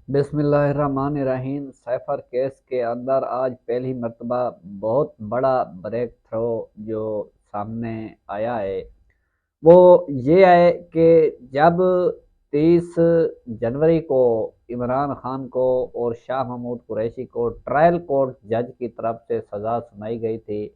बिस्मिल्लाहिर्रहमानिर्रहीम। Cipher case के अंदर आज पहली मर्तबा बहुत बड़ा ब्रेक थ्रो जो सामने आया है वो ये है कि जब 30 जनवरी को इमरान खान को और शाह महमूद कुरैशी को ट्रायल कोर्ट जज की तरफ से सज़ा सुनाई गई थी,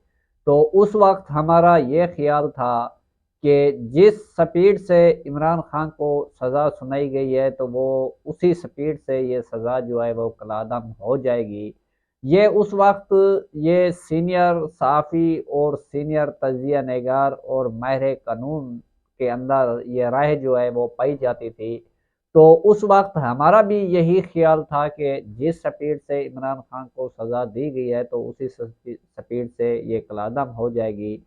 तो उस वक्त हमारा ये ख्याल था कि जिस स्पीड से इमरान खान को सज़ा सुनाई गई है तो वो उसी स्पीड से ये सज़ा जो है वो कलादम हो जाएगी। ये उस वक्त ये सीनियर सहाफ़ी और सीनियर तजिया नगार और माहिर कानून के अंदर ये राय जो है वो पाई जाती थी। तो उस वक्त हमारा भी यही ख्याल था कि जिस स्पीड से इमरान खान को सज़ा दी गई है तो उसी स्पीड से ये कलादम हो जाएगी।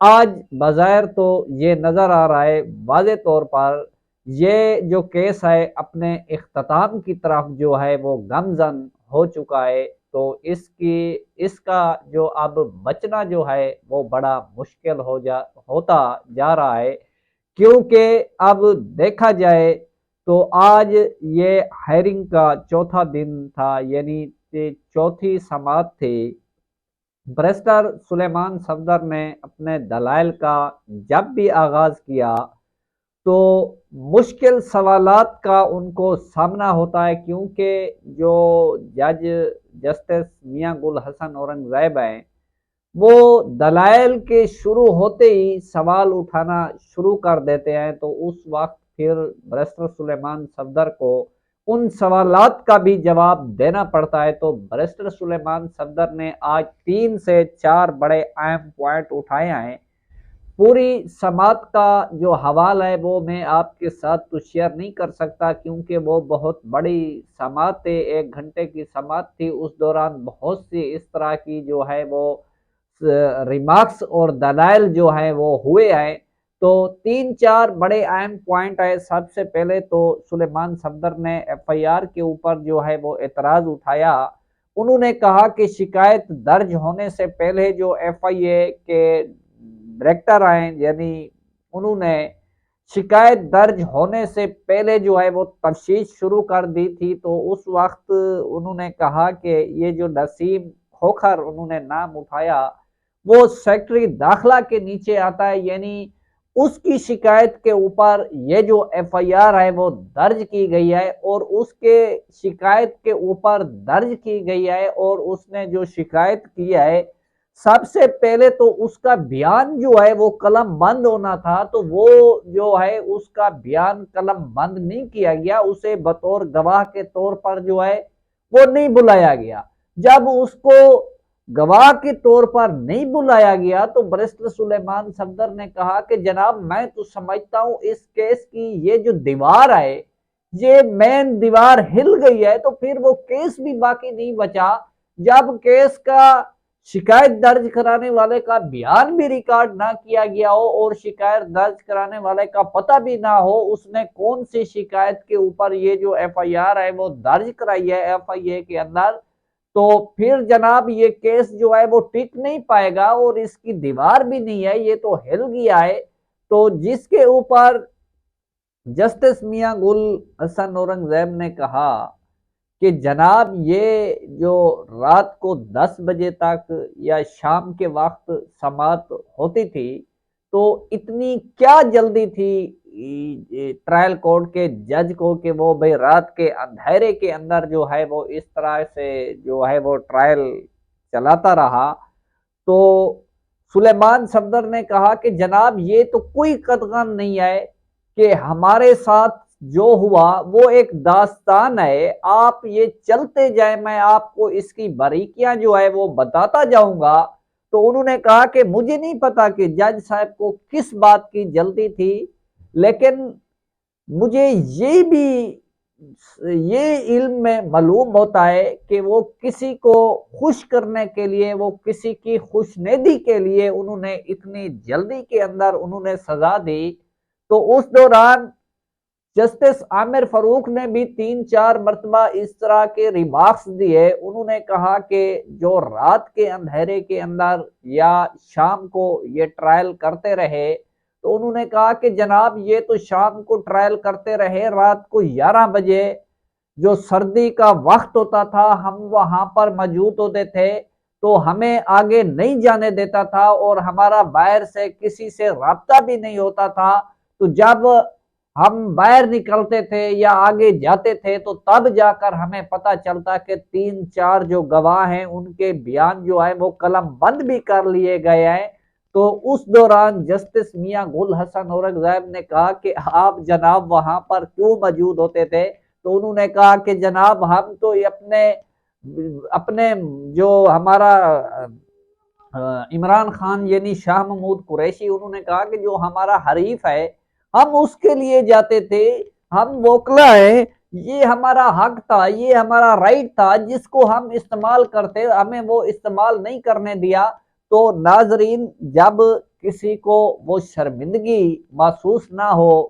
आज बज़ाहिर तो ये नज़र आ रहा है वाज़े तौर पर ये जो केस है अपने इख्तिताम की तरफ जो है वो गमज़न हो चुका है। तो इसका जो अब बचना जो है वो बड़ा मुश्किल होता जा रहा है, क्योंकि अब देखा जाए तो आज ये हायरिंग का चौथा दिन था, यानी कि चौथी समाअत थी। बैरिस्टर सुलेमान सफदर ने अपने दलाइल का जब भी आगाज किया तो मुश्किल सवालात का उनको सामना होता है, क्योंकि जो जज जस्टिस मियां गुल हसन औरंगजेब हैं वो दलाइल के शुरू होते ही सवाल उठाना शुरू कर देते हैं। तो उस वक्त फिर बैरिस्टर सुलेमान सफदर को उन सवालात का भी जवाब देना पड़ता है। तो बैरिस्टर सुलेमान सफदर ने आज 3 से 4 बड़े अहम पॉइंट उठाए हैं। पूरी समात का जो हवाला है वो मैं आपके साथ तो शेयर नहीं कर सकता, क्योंकि वो बहुत बड़ी समात है, 1 घंटे की समात थी। उस दौरान बहुत सी इस तरह की जो है वो रिमार्क्स और दलाइल जो है वो हुए हैं। तो 3 4 बड़े अहम पॉइंट है। सबसे पहले तो सुलेमान सफदर ने एफआईआर के ऊपर जो है वो एतराज उठाया। उन्होंने कहा कि शिकायत दर्ज होने से पहले जो एफआईए के डायरेक्टर आए, यानी उन्होंने शिकायत दर्ज होने से पहले जो है वो तफ्तीश शुरू कर दी थी। तो उस वक्त उन्होंने कहा कि ये जो नसीम खोखर उन्होंने नाम उठाया वो सेक्रेटरी दाखिला के नीचे आता है, यानी उसकी शिकायत के ऊपर ये जो एफआईआर है वो दर्ज की गई है और उसके शिकायत के ऊपर दर्ज की गई है। और उसने जो शिकायत की है सबसे पहले तो उसका बयान जो है वो कलम बंद होना था, तो वो जो है उसका बयान कलम बंद नहीं किया गया, उसे बतौर गवाह के तौर पर जो है वो नहीं बुलाया गया। जब उसको गवाह के तौर पर नहीं बुलाया गया तो बैरिस्टर सुलेमान सफदर ने कहा कि जनाब मैं तो समझता हूं इस केस की ये जो दीवार है ये मेन दीवार हिल गई है, तो फिर वो केस भी बाकी नहीं बचा। जब केस का शिकायत दर्ज कराने वाले का बयान भी रिकॉर्ड ना किया गया हो और शिकायत दर्ज कराने वाले का पता भी ना हो उसने कौन सी शिकायत के ऊपर ये जो एफआईआर है वो दर्ज कराई है एफआईए के अंदर, तो फिर जनाब ये केस जो है वो टिक नहीं पाएगा और इसकी दीवार भी नहीं है, ये तो हिल गया है। तो जिसके ऊपर जस्टिस मियां गुल हसन औरंगजेब ने कहा कि जनाब ये जो रात को 10 बजे तक या शाम के वक्त समात होती थी तो इतनी क्या जल्दी थी ट्रायल कोर्ट के जज को कि वो भाई रात के अंधेरे के अंदर जो है वो इस तरह से जो है वो ट्रायल चलाता रहा। तो सुलेमान सफदर ने कहा कि जनाब ये तो कोई कतगन नहीं है कि हमारे साथ जो हुआ वो एक दास्तान है, आप ये चलते जाए मैं आपको इसकी बारीकियां जो है वो बताता जाऊंगा। तो उन्होंने कहा कि मुझे नहीं पता कि जज साहब को किस बात की जल्दी थी, लेकिन मुझे ये इल्म में मालूम होता है कि वो किसी को खुश करने के लिए, वो किसी की खुशनेदी के लिए उन्होंने इतनी जल्दी के अंदर उन्होंने सजा दी। तो उस दौरान जस्टिस आमिर फारूक ने भी 3 4 मरतबा इस तरह के रिमार्क्स दिए। उन्होंने कहा कि जो रात के अंधेरे के अंदर या शाम को ये ट्रायल करते रहे, तो उन्होंने कहा कि जनाब ये तो शाम को ट्रायल करते रहे, रात को 11 बजे جو سردی کا وقت ہوتا تھا ہم وہاں پر موجود ہوتے تھے تو ہمیں آگے نہیں جانے دیتا تھا اور ہمارا باہر سے کسی سے رابطہ بھی نہیں ہوتا تھا۔ تو جب ہم باہر نکلتے تھے یا آگے جاتے تھے تو تب جا کر ہمیں پتہ چلتا کہ 3-4 جو گواہ ہیں ان کے بیان جو ہے وہ قلم بند بھی کر لیے گئے ہیں۔ تو اس دوران جسٹس میاں گل حسن اورنگزیب نے کہا کہ آپ جناب وہاں پر کیوں موجود ہوتے تھے؟ تو انہوں نے کہا کہ جناب ہم تو اپنے جو ہمارا عمران خان یعنی شاہ محمود قریشی، انہوں نے کہا کہ جو ہمارا حریف ہے ہم اس کے لیے جاتے تھے، ہم وکلا ہیں، یہ ہمارا حق تھا، یہ ہمارا رائٹ تھا جس کو ہم استعمال کرتے، ہمیں وہ استعمال نہیں کرنے دیا۔ تو ناظرین جب کسی کو وہ شرمندگی محسوس نہ ہو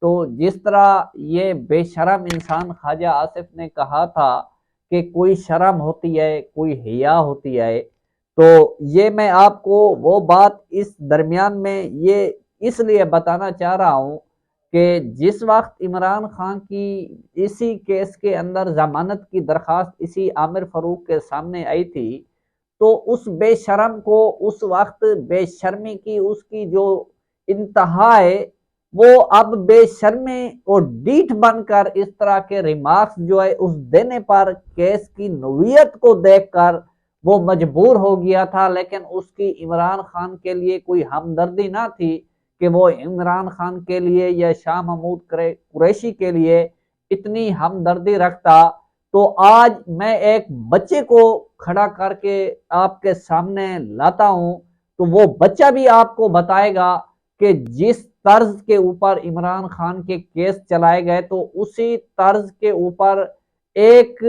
تو جس طرح یہ بے شرم انسان خواجہ آصف نے کہا تھا کہ کوئی شرم ہوتی ہے کوئی حیا ہوتی ہے، تو یہ میں آپ کو وہ بات اس درمیان میں یہ اس لیے بتانا چاہ رہا ہوں کہ جس وقت عمران خان کی اسی کیس کے اندر ضمانت کی درخواست اسی عامر فاروق کے سامنے آئی تھی تو اس بے شرم کو اس وقت بے شرمی کی اس کی جو انتہا ہے وہ اب بے شرمی اور ڈیٹ بن کر اس طرح کے ریمارکس جو ہے اس دینے پر کیس کی نوعیت کو دیکھ کر وہ مجبور ہو گیا تھا، لیکن اس کی عمران خان کے لیے کوئی ہمدردی نہ تھی کہ وہ عمران خان کے لیے یا شاہ محمود قریشی کے لیے اتنی ہمدردی رکھتا۔ تو آج میں ایک بچے کو کھڑا کر کے آپ کے سامنے لاتا ہوں تو وہ بچہ بھی آپ کو بتائے گا کہ جس طرز کے اوپر عمران خان کے کیس چلائے گئے تو اسی طرز کے اوپر ایک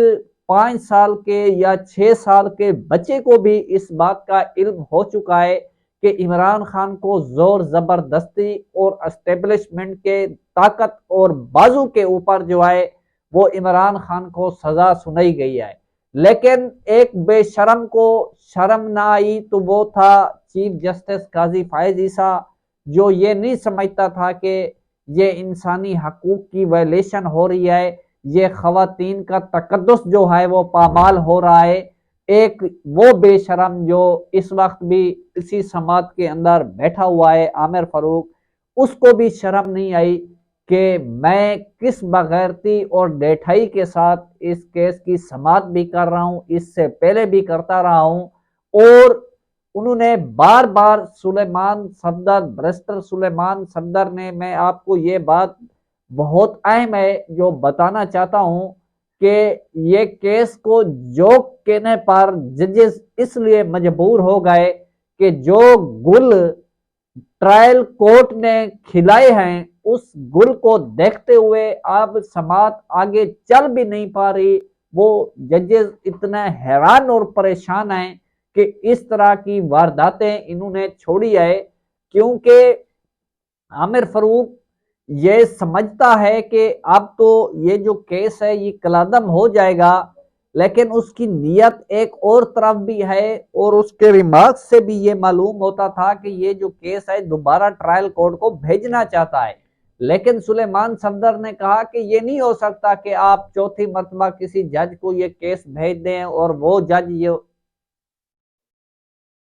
5 سال کے یا 6 سال کے بچے کو بھی اس بات کا علم ہو چکا ہے کہ عمران خان کو زور زبردستی اور اسٹیبلشمنٹ کے طاقت اور بازو کے اوپر جو ہے وہ عمران خان کو سزا سنائی گئی ہے، لیکن ایک بے شرم کو شرم نہ آئی تو وہ تھا چیف جسٹس قاضی فائز عیسیٰ، جو یہ نہیں سمجھتا تھا کہ یہ انسانی حقوق کی وائلیشن ہو رہی ہے، یہ خواتین کا تقدس جو ہے وہ پامال ہو رہا ہے۔ ایک وہ بے شرم جو اس وقت بھی اسی سماعت کے اندر بیٹھا ہوا ہے عامر فاروق، اس کو بھی شرم نہیں آئی کہ میں کس بغیرتی اور ڈیٹھائی کے ساتھ اس کیس کی سماعت بھی کر رہا ہوں، اس سے پہلے بھی کرتا رہا ہوں، اور انہوں نے بار بار بیرسٹر سلیمان صفدر نے، میں آپ کو یہ بات بہت اہم ہے جو بتانا چاہتا ہوں کہ یہ کیس کو جوک کہنے پر ججز اس لیے مجبور ہو گئے کہ جو گل ٹرائل کورٹ نے کھلائے ہیں اس گل کو دیکھتے ہوئے اب سماعت آگے چل بھی نہیں پا رہی، وہ ججز اتنا حیران اور پریشان ہیں کہ اس طرح کی وارداتیں انہوں نے چھوڑی ہے، کیونکہ عامر فاروق یہ سمجھتا ہے کہ اب تو یہ جو کیس ہے یہ کلعدم ہو جائے گا، لیکن اس کی نیت ایک اور طرف بھی ہے اور اس کے ریمارکس سے بھی یہ معلوم ہوتا تھا کہ یہ جو کیس ہے دوبارہ ٹرائل کورٹ کو بھیجنا چاہتا ہے، لیکن سلیمان صفدر نے کہا کہ یہ نہیں ہو سکتا کہ آپ چوتھی مرتبہ کسی جج کو یہ کیس بھیج دیں اور وہ جج یہ